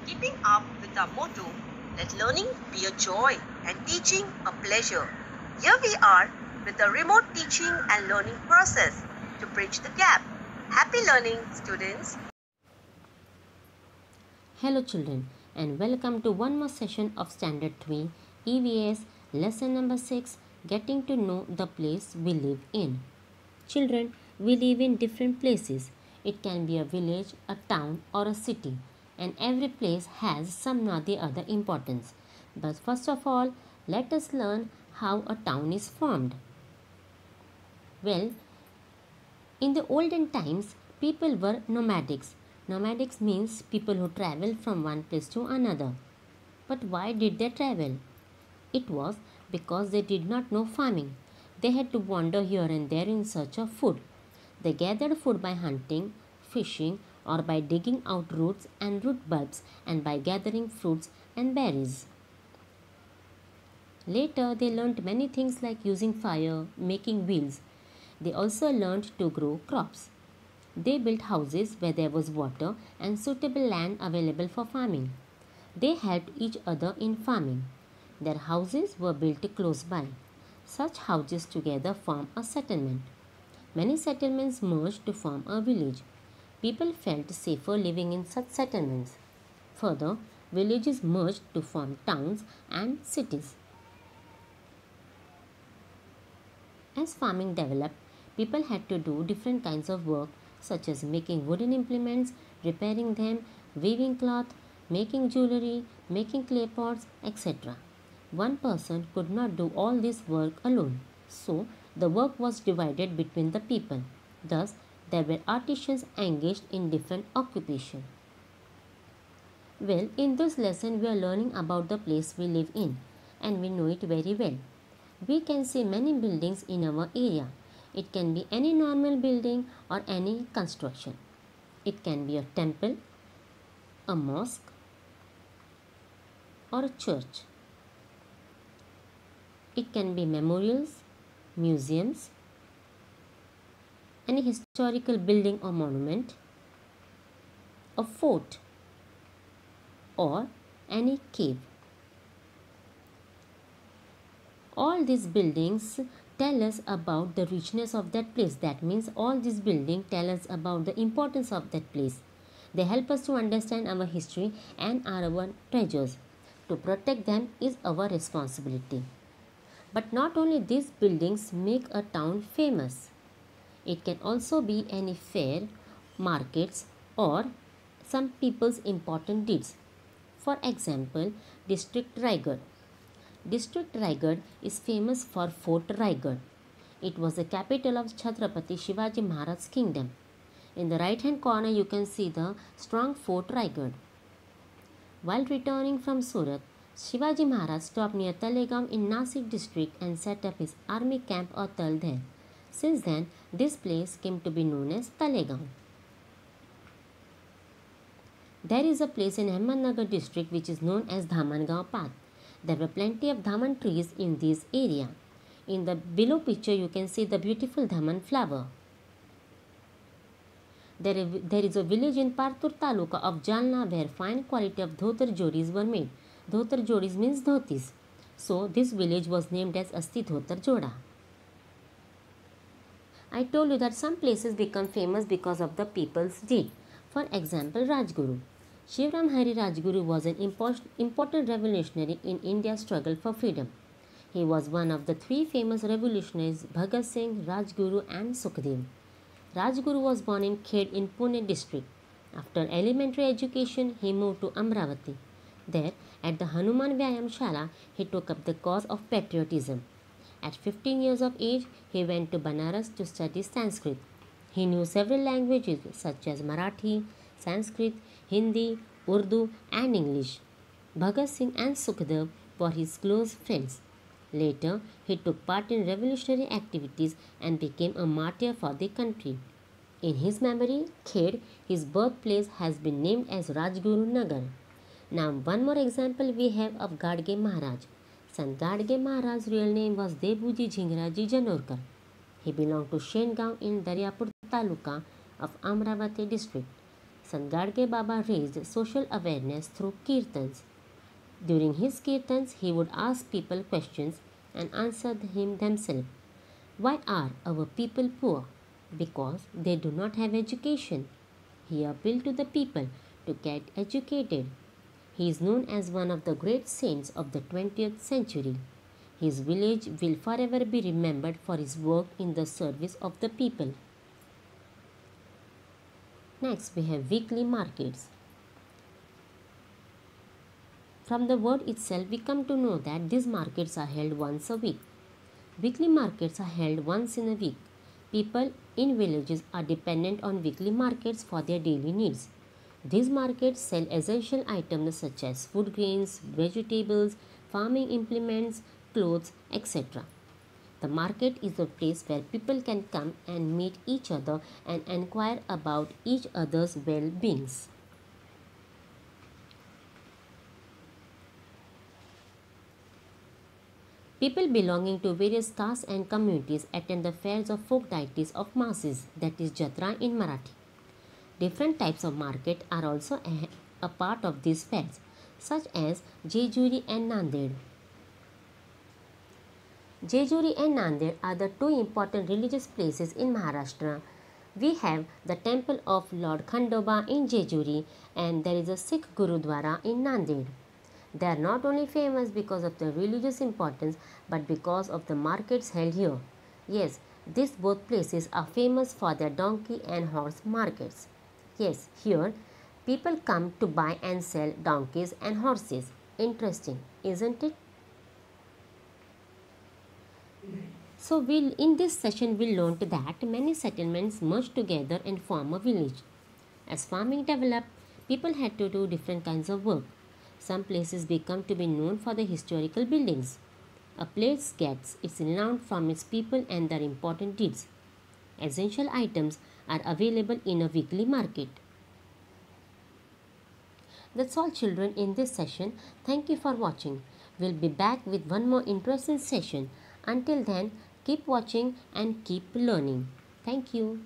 keeping up with our motto, let learning be a joy and teaching a pleasure. Here we are with the remote teaching and learning process to bridge the gap. Happy learning, students! Hello children and welcome to one more session of Standard 3 EVS lesson number 6, getting to know the place we live in. Children, we live in different places. It can be a village, a town or a city, and every place has some or the other importance. But first of all, let us learn how a town is formed. Well, in the olden times, people were nomadics. Nomadics means people who travel from one place to another. But why did they travel? It was because they did not know farming. They had to wander here and there in search of food. They gathered food by hunting, fishing, or by digging out roots and root bulbs and by gathering fruits and berries. Later, they learned many things like using fire, making wheels. They also learned to grow crops. They built houses where there was water and suitable land available for farming. They helped each other in farming. Their houses were built close by. Such houses together form a settlement. Many settlements merged to form a village. People felt safer living in such settlements. Further, villages merged to form towns and cities. As farming developed, people had to do different kinds of work such as making wooden implements, repairing them, weaving cloth, making jewelry, making clay pots, etc. One person could not do all this work alone, so the work was divided between the people. Thus, there were artisans engaged in different occupations. Well, in this lesson, we are learning about the place we live in, and we know it very well. We can see many buildings in our area. It can be any normal building or any construction. It can be a temple, a mosque, or a church. It can be memorials, museums, any historical building or monument, a fort, or any cave. All these buildings tell us about the richness of that place. That means all these buildings tell us about the importance of that place. They help us to understand our history and our treasures. To protect them is our responsibility. But not only these buildings make a town famous. It can also be any fair, markets, or some people's important deeds. For example, District Raigad. District Raigad is famous for Fort Raigad. It was the capital of Chhatrapati Shivaji Maharaj's kingdom. In the right hand corner you can see the strong Fort Raigad. While returning from Surat, Shivaji Maharaj stopped near Talegaon in Nasik district and set up his army camp or Tal there. Since then, this place came to be known as Talegaon. There is a place in Ahmednagar district which is known as Dhamangaon Path. There were plenty of dhaman trees in this area. In the below picture you can see the beautiful dhaman flower. There is a village in Partur Taluka of Jalna where fine quality of dhotar jodis were made. Dhotar jodis means dhotis. So this village was named as Asti Dhotar Joda. I told you that some places become famous because of the people's deed. For example, Rajguru. Shivram Hari Rajguru was an important revolutionary in India's struggle for freedom. He was one of the three famous revolutionaries Bhagat Singh, Rajguru and Sukhdev. Rajguru was born in Khed in Pune district. After elementary education, he moved to Amravati. There, at the Hanuman Vyayam Shala, he took up the cause of patriotism. At 15 years of age, he went to Banaras to study Sanskrit. He knew several languages such as Marathi, Sanskrit, Hindi, Urdu and English. Bhagat Singh and Sukhdev were his close friends. Later, he took part in revolutionary activities and became a martyr for the country. In his memory, Khed, his birthplace, has been named as Rajguru Nagar. Now, one more example we have of Gadge Maharaj. Sant Gadge Maharaj's real name was Debuji Jhingraji Janorkar. He belonged to Shengaon in Daryapur Taluka of Amravati district. Sant Gadge Baba raised social awareness through kirtans. During his kirtans, he would ask people questions and answer them themselves. Why are our people poor? Because they do not have education. He appealed to the people to get educated. He is known as one of the great saints of the 20th century. His village will forever be remembered for his work in the service of the people. Next, we have weekly markets. From the word itself, we come to know that these markets are held once a week. Weekly markets are held once in a week. People in villages are dependent on weekly markets for their daily needs. These markets sell essential items such as food grains, vegetables, farming implements, clothes, etc. The market is a place where people can come and meet each other and inquire about each other's well-beings. People belonging to various castes and communities attend the fairs of folk deities of masses, that is Jatra in Marathi. Different types of market are also a part of these fairs, such as Jejuri and Nanded. Jejuri and Nanded are the two important religious places in Maharashtra. We have the temple of Lord Khandoba in Jejuri and there is a Sikh Gurudwara in Nanded. They are not only famous because of their religious importance but because of the markets held here. Yes, these both places are famous for their donkey and horse markets. Yes, here people come to buy and sell donkeys and horses. Interesting, isn't it? So in this session we learned that many settlements merged together and form a village. As farming developed, people had to do different kinds of work. Some places become to be known for the historical buildings. A place gets its renown from its people and their important deeds. Essential items are available in a weekly market. That's all children in this session. Thank you for watching. We'll be back with one more interesting session. Until then, keep watching and keep learning. Thank you.